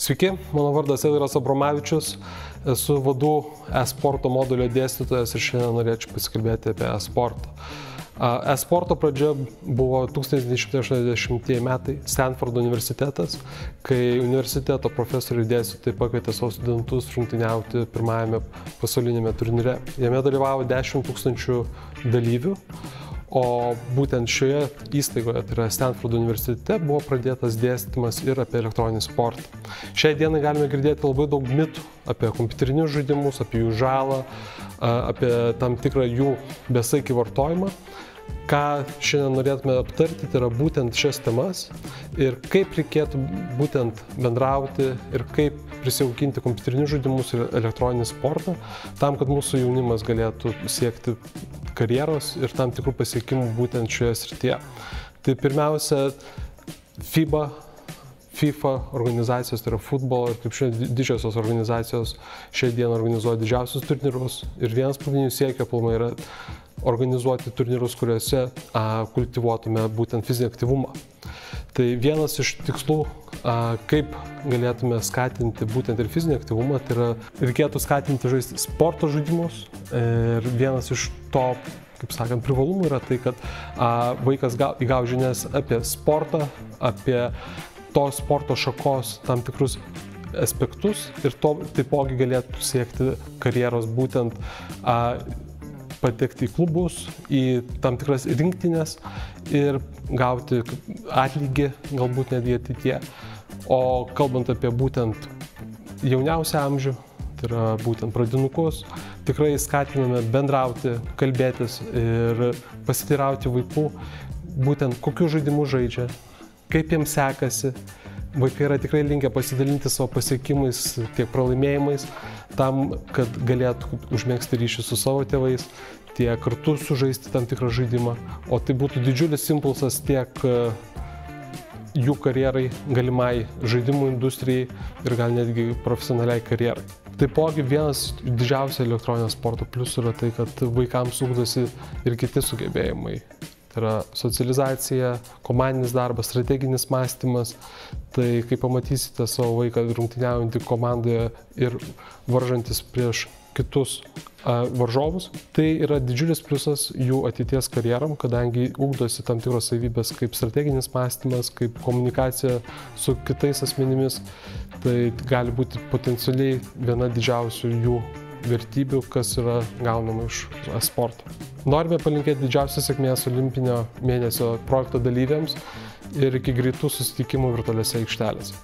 Sveiki, mano vardas Elviras Abromavičius, esu vadų e-sporto modulio dėstytojas ir šiandien norėčiau pasikalbėti apie e-sportą. E-sporto pradžia buvo 1980 metai, Stanfordo universitetas, kai universiteto profesorių dėstytojai pakvietė savo studentus rungtyniauti pirmajame pasaulinėme turnyre. Jame dalyvavo 10 000 dalyvių. O būtent šioje įstaigoje, tai yra Stanfordo universitete, buvo pradėtas dėstymas ir apie elektroninį sportą. Šiai dienai galime girdėti labai daug mitų apie kompiuterinius žaidimus, apie jų žalą, apie tam tikrą jų besaikį vartojimą. Ką šiandien norėtume aptarti, tai yra būtent šias temas ir kaip reikėtų būtent bendrauti ir kaip prisijaukinti kompiuterinius žaidimus ir elektroninį sportą, tam, kad mūsų jaunimas galėtų siekti karjeros ir tam tikrų pasiekimų būtent šioje srityje. Tai pirmiausia, FIFA organizacijos, tai yra futbolo ir kaip šiandien didžiosios organizacijos šią dieną organizuoja didžiausius turnyrus ir vienas pagrindinių siekio aplamai yra organizuoti turnyrus, kuriuose kultivuotume būtent fizinį aktyvumą. Tai vienas iš tikslų, kaip galėtume skatinti būtent ir fizinį aktyvumą, tai yra reikėtų skatinti žaisti sporto žaidimus ir vienas iš to, kaip sakant, privalumų yra tai, kad vaikas įgauja žinias apie sportą, apie to sporto šakos tam tikrus aspektus ir to taipogi galėtų siekti karjeros būtent patekti į klubus, į tam tikras rinktinės ir gauti atlygį, galbūt netgi ateityje. O kalbant apie būtent jauniausią amžių, tai yra būtent pradinukus, tikrai skatiname bendrauti, kalbėtis ir pasiteirauti vaikų, būtent kokius žaidimus žaidžia, kaip jiems sekasi. Vaikai yra tikrai linkę pasidalinti savo pasiekimais, tiek pralaimėjimais, tam, kad galėtų užmėgsti ryšį su savo tėvais, tiek kartu sužaisti tam tikrą žaidimą. O tai būtų didžiulis impulsas tiek jų karjerai, galimai žaidimų industrijai ir gal netgi profesionaliai karjerai. Taipogi vienas didžiausių elektroninio sporto pliusų yra tai, kad vaikams ugdosi ir kiti sugebėjimai. Tai yra socializacija, komandinis darbas, strateginis mąstymas. Tai kai pamatysite savo vaiką rungtyniaujantį komandoje ir varžantis prieš kitus varžovus, tai yra didžiulis pliusas jų ateities karjeram, kadangi ugdosi tam tikros savybės kaip strateginis mąstymas, kaip komunikacija su kitais asmenimis. Tai gali būti potencialiai viena didžiausių jų vertybių, kas yra gaunama iš sporto. Norime palinkėti didžiausios sėkmės olimpinio mėnesio projekto dalyviams ir iki greitų susitikimų virtualiose aikštelėse.